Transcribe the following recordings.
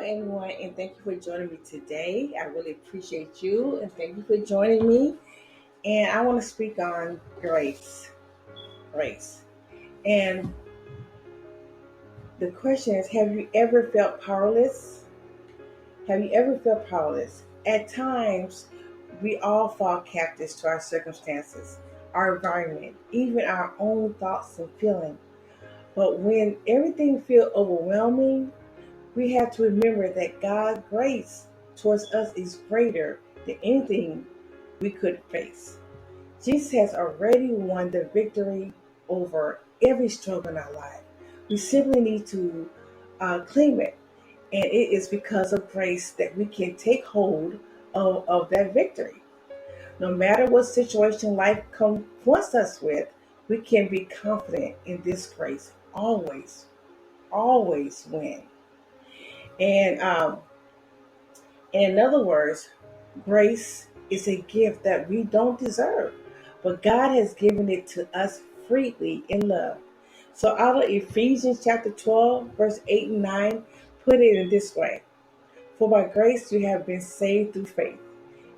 everyone, and thank you for joining me today. I really appreciate you, and thank you for joining me. And I want to speak on grace. Grace. And the question is, have you ever felt powerless? Have you ever felt powerless? At times, we all fall captives to our circumstances, our environment, even our own thoughts and feelings. But when everything feels overwhelming, we have to remember that God's grace towards us is greater than anything we could face. Jesus has already won the victory over every struggle in our life. We simply need to claim it. And it is because of grace that we can take hold of that victory. No matter what situation life confronts us with, we can be confident in this grace. Always, always win. And in other words, grace is a gift that we don't deserve, but God has given it to us freely in love. So out of Ephesians chapter 12, verse 8 and 9, put it in this way. For by grace you have been saved through faith.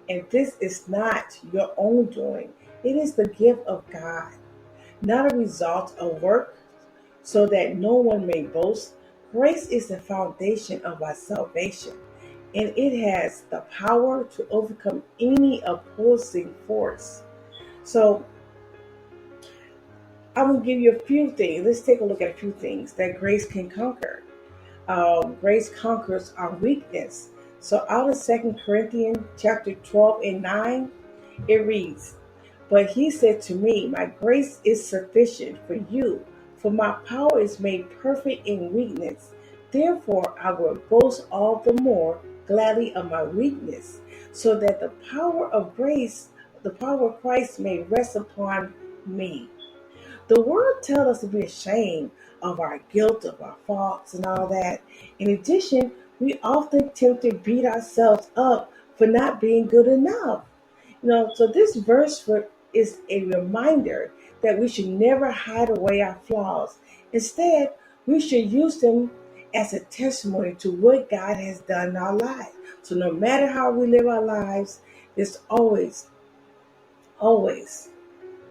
And this is not your own doing. It is the gift of God, not a result of work, so that no one may boast. Grace is the foundation of our salvation, and it has the power to overcome any opposing force. So, I'm going to give you a few things. Let's take a look at a few things that grace can conquer. Grace conquers our weakness. So, out of 2 Corinthians chapter 12 and 9, it reads, But he said to me, My grace is sufficient for you, for my power is made perfect in weakness. Therefore, I will boast all the more gladly of my weakness, so that the power of Christ may rest upon me. The world tells us to be ashamed of our guilt, of our faults, and all that. In addition, we often tempt to beat ourselves up for not being good enough. So this is a reminder that we should never hide away our flaws. Instead, we should use them as a testimony to what God has done in our life. So no matter how we live our lives, there's always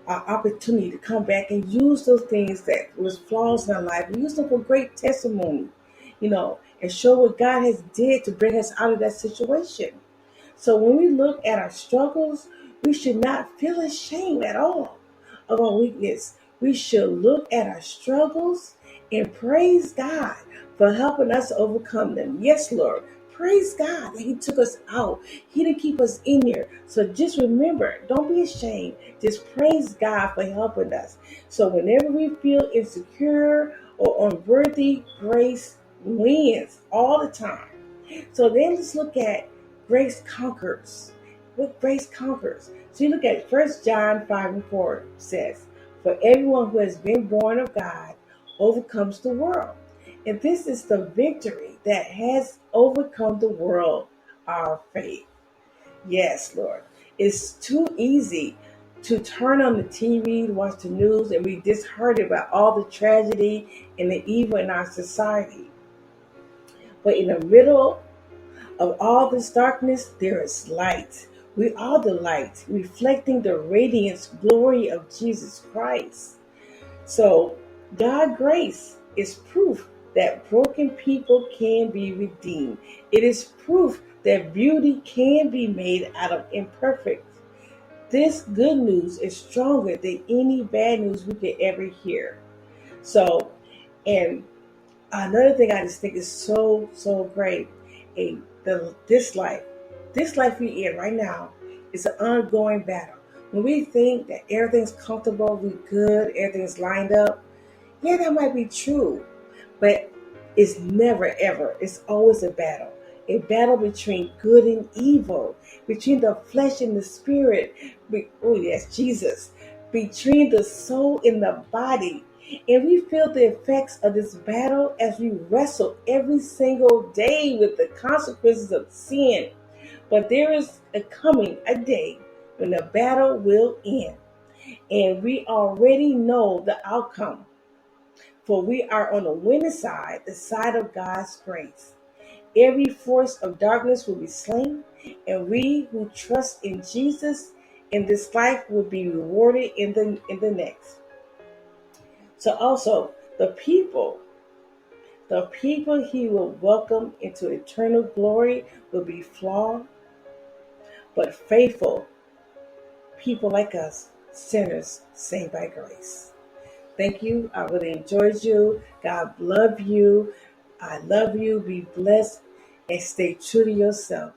our opportunity to come back and use those things that was flaws in our life. We use them for great testimony, and show what God has did to bring us out of that situation. So when we look at our struggles, we should not feel ashamed at all of our weakness. We should look at our struggles and praise God for helping us overcome them. Yes, Lord. Praise God that He took us out. He didn't keep us in there. So just remember, don't be ashamed. Just praise God for helping us. So whenever we feel insecure or unworthy, grace wins all the time. So then let's look at grace conquers. What grace conquers. So you look at 1 John 5 and 4 says, For everyone who has been born of God overcomes the world. And this is the victory that has overcome the world, our faith. Yes, Lord. It's too easy to turn on the TV, to watch the news, and we just heard about all the tragedy and the evil in our society. But in the middle of all this darkness, there is light. We are the light, reflecting the radiance glory of Jesus Christ. So, God's grace is proof that broken people can be redeemed. It is proof that beauty can be made out of imperfect. This good news is stronger than any bad news we could ever hear. So, and another thing I just think is so, so great. A the this life we in right now is an ongoing battle. When we think that everything's comfortable, we good, everything's lined up, yeah, that might be true. But it's never ever. It's always a battle. A battle between good and evil, between the flesh and the spirit. Oh yes, Jesus. Between the soul and the body. And we feel the effects of this battle as we wrestle every single day with the consequences of sin. But there is a day when the battle will end. And we already know the outcome. For we are on the winning side, the side of God's grace. Every force of darkness will be slain, and we who trust in Jesus in this life will be rewarded in the next. So also the people he will welcome into eternal glory will be flawed but faithful people like us, sinners saved by grace. Thank you. I really enjoyed you. God love you. I love you. Be blessed and stay true to yourself.